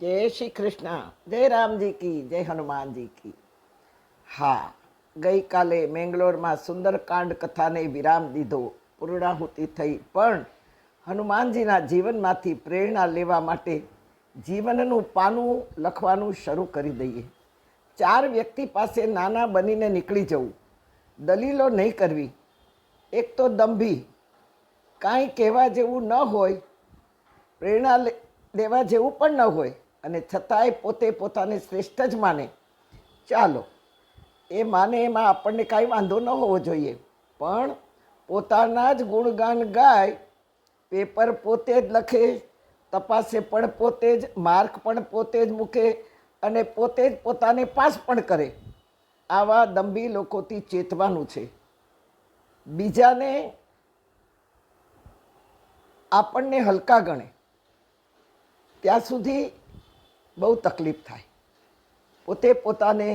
जय श्री कृष्ण। जय राम जी की, जय हनुमान जी की। હા, ગઈકાલે મેંગલોરમાં સુંદરકાંડ કથાને વિરામ દીધો, પૂર્ણાહુતિ થઈ. પણ હનુમાનજીના જીવનમાંથી પ્રેરણા લેવા માટે જીવનનું પાનું લખવાનું શરૂ કરી દઈએ. 4 વ્યક્તિ પાસે નાના બનીને નીકળી જવું, દલીલો નહીં કરવી. એક તો દંભી, કાંઈ કહેવા જેવું ન હોય, પ્રેરણા લેવા જેવું પણ ન હોય, અને છતાંય પોતે પોતાને શ્રેષ્ઠ જ માને. ચાલો, એ માને એમાં આપણને કાંઈ વાંધો ન હોવો જોઈએ, પણ પોતાના જ ગુણગાન ગાય, પેપર પોતે જ લખે, તપાસે પણ પોતે જ, માર્ક પણ પોતે જ મૂકે, અને પોતે જ પોતાને પાસ પણ કરે. આવા દંભી લોકોથી ચેતવાનું છે. બીજાને આપણને હલકા ગણે ત્યાં સુધી બહુ તકલીફ થાય. પોતે પોતાને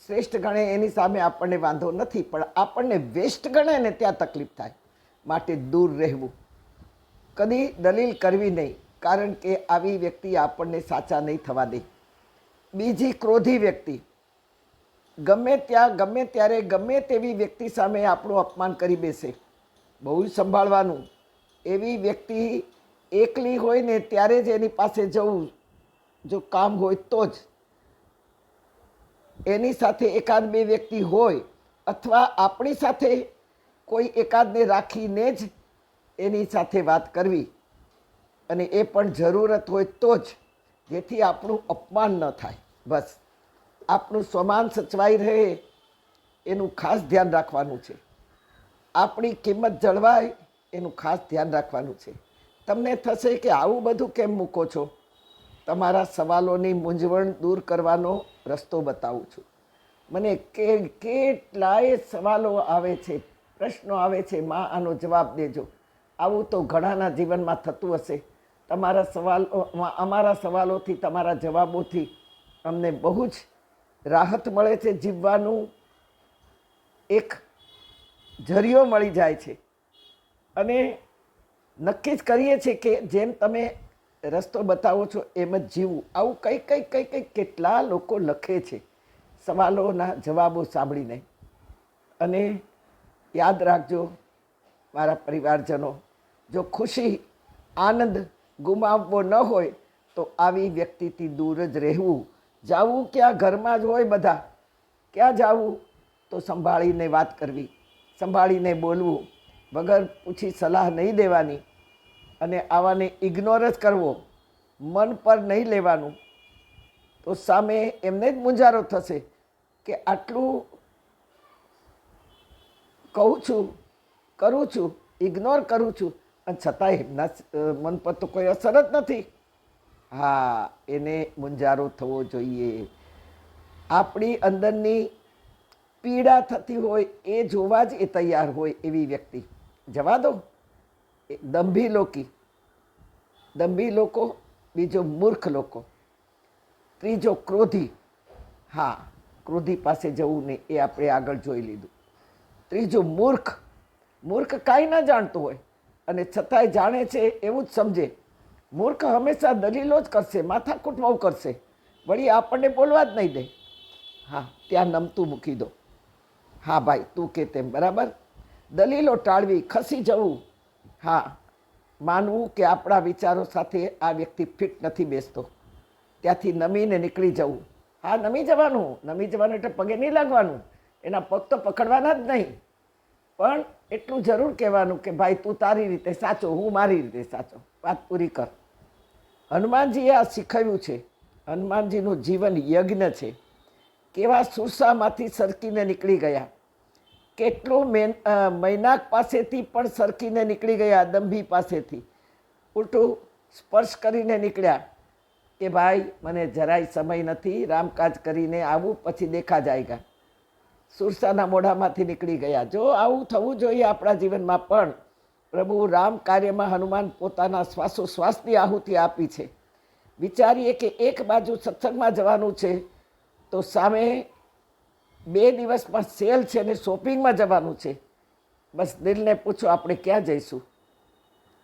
શ્રેષ્ઠ ગણે એની સામે આપણને વાંધો નથી, પણ આપણને વેસ્ટ ગણે ને ત્યાં તકલીફ થાય. માટે દૂર રહેવું, કદી દલીલ કરવી નહીં, કારણ કે આવી વ્યક્તિ આપણને સાચા નહીં થવા દે. બીજી ક્રોધી વ્યક્તિ, ગમે ત્યાં ગમે ત્યારે ગમે તેવી વ્યક્તિ સામે આપણું અપમાન કરી બેસે. બહુ જ સંભાળવાનું. એવી વ્યક્તિ એકલી હોય ને ત્યારે જ એની પાસે જવું, જો કામ હોય તો જ. એની સાથે એકાદ બે વ્યક્તિ હોય, અથવા આપણી સાથે કોઈ એકાદને રાખીને જ એની સાથે વાત કરવી, અને એ પણ જરૂરત હોય તો જ, જેથી આપણું અપમાન ન થાય. બસ આપણું સ્વમાન સચવાઈ રહે એનું ખાસ ધ્યાન રાખવાનું છે. આપણી કિંમત જળવાય એનું ખાસ ધ્યાન રાખવાનું છે. તમને થશે કે આવું બધું કેમ મૂકો છો? તમારા સવાલોની મૂંઝવણ દૂર કરવાનો રસ્તો બતાવું છું. મને કેટલાય સવાલો આવે છે, પ્રશ્નો આવે છે, માં આનો જવાબ દેજો. આવું તો ઘણાના જીવનમાં થતું હશે. તમારા સવાલો, અમારા સવાલોથી, તમારા જવાબોથી અમને બહુ જ રાહત મળે છે. જીવવાનું એક જરિયો મળી જાય છે, અને નક્કી જ કરીએ છીએ કે જેમ તમે રસ્તો બતાવો છો એમ જ જીવવું. આવું કંઈ કેટલા લોકો લખે છે સવાલોના જવાબો સાંભળીને. અને યાદ રાખજો મારા પરિવારજનો, જો ખુશી આનંદ ગુમાવવો ન હોય તો આવી વ્યક્તિથી દૂર જ રહેવું. જાવું ક્યાં? ઘરમાં જ હોય બધા. ક્યાં જાવું? તો સંભાળીને વાત કરવી, સંભાળીને બોલવું, વગર પૂછી સલાહ નહીં દેવાની, અને આવાને ઇગ્નોર જ કરવો, મન પર નહીં લેવાનું. તો સામે એમને જ મૂંઝારો થશે કે આટલું કહું છું, કરું છું, ઇગ્નોર કરું છું, અને છતાંય એમના મન પર તો કોઈ અસર જ નથી. હા, એને મૂંઝારો થવો જોઈએ. આપણી અંદરની પીડા થતી હોય એ જોવા જ એ તૈયાર હોય એવી વ્યક્તિ. જવા દો. દંભી લોકો. બીજો મૂર્ખ લોકો. ત્રીજો ક્રોધી. હા, ક્રોધી પાસે જવું નહીં, એ આપણે આગળ જોઈ લીધું. ત્રીજો મૂર્ખ. મૂર્ખ કાંઈ ન જાણતો હોય અને છતાંય જાણે છે એવું જ સમજે. મૂર્ખ હંમેશા દલીલો જ કરશે, માથાકૂટ બહુ કરશે, વળી આપણને બોલવા જ નહીં દે. હા, ત્યાં નમતું મૂકી દો. હા ભાઈ, તું કે તેમ બરાબર. દલીલો ટાળવી, ખસી જવું. હા, માનવું કે આપણા વિચારો સાથે આ વ્યક્તિ ફિટ નથી બેસતો, ત્યાંથી નમીને નીકળી જવું. હા, નમી જવાનું એટલે પગે નહીં લાગવાનું, એના પગ તો પકડવાના જ નહીં, પણ એટલું જરૂર કહેવાનું કે ભાઈ તું તારી રીતે સાચો, હું મારી રીતે સાચો. વાત પૂરી કર. હનુમાનજીએ આ શીખવ્યું છે. હનુમાનજીનું જીવન યજ્ઞ છે. કેવા સુરસામાંથી સરકીને નીકળી ગયા, કેટલું મૈનાક પાસેથી પણ સરકીને નીકળી ગયા, દંભી પાસેથી ઉલટું સ્પર્શ કરીને નીકળ્યા કે ભાઈ મને જરાય સમય નથી, રામકાજ કરીને આવું, પછી દેખા જાયગા. સુરસાના મોઢામાંથી નીકળી ગયા. જો આવું થવું જોઈએ આપણા જીવનમાં, પણ પ્રભુ રામ કાર્યમાં હનુમાન પોતાના શ્વાસોશ્વાસની આહુતિ આપી છે. વિચારીએ કે એક બાજુ સત્સંગમાં જવાનું છે, તો સામે 2 દિવસમાં સેલ છે ને શોપિંગમાં જવાનું છે. બસ દિલને પૂછો આપણે ક્યાં જઈશું?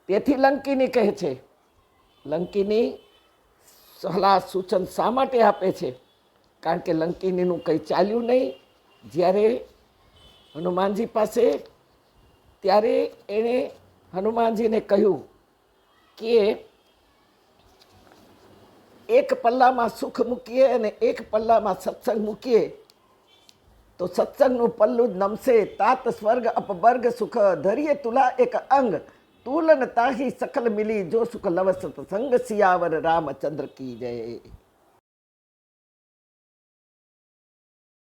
તેથી લંકિની કહે છે, લંકિની સલાહ સૂચન શા માટે આપે છે? કારણ કે લંકિનીનું કંઈ ચાલ્યું નહીં. જ્યારે હનુમાનજી પાસે, ત્યારે એણે હનુમાનજીને કહ્યું કે એક પલ્લામાં સુખ મૂકીએ અને એક પલ્લામાં સત્સંગ મૂકીએ તો સત્સંગનું પલ્લું જ નમશે. તાત સ્વર્ગ અપવર્ગ સુખ ધરીએ તુલા એક અંગ, તુલન તાહી સકલ મિલી જો સુખ લવ સત્સંગ, સિયાવર રામચંદ્ર કી જય.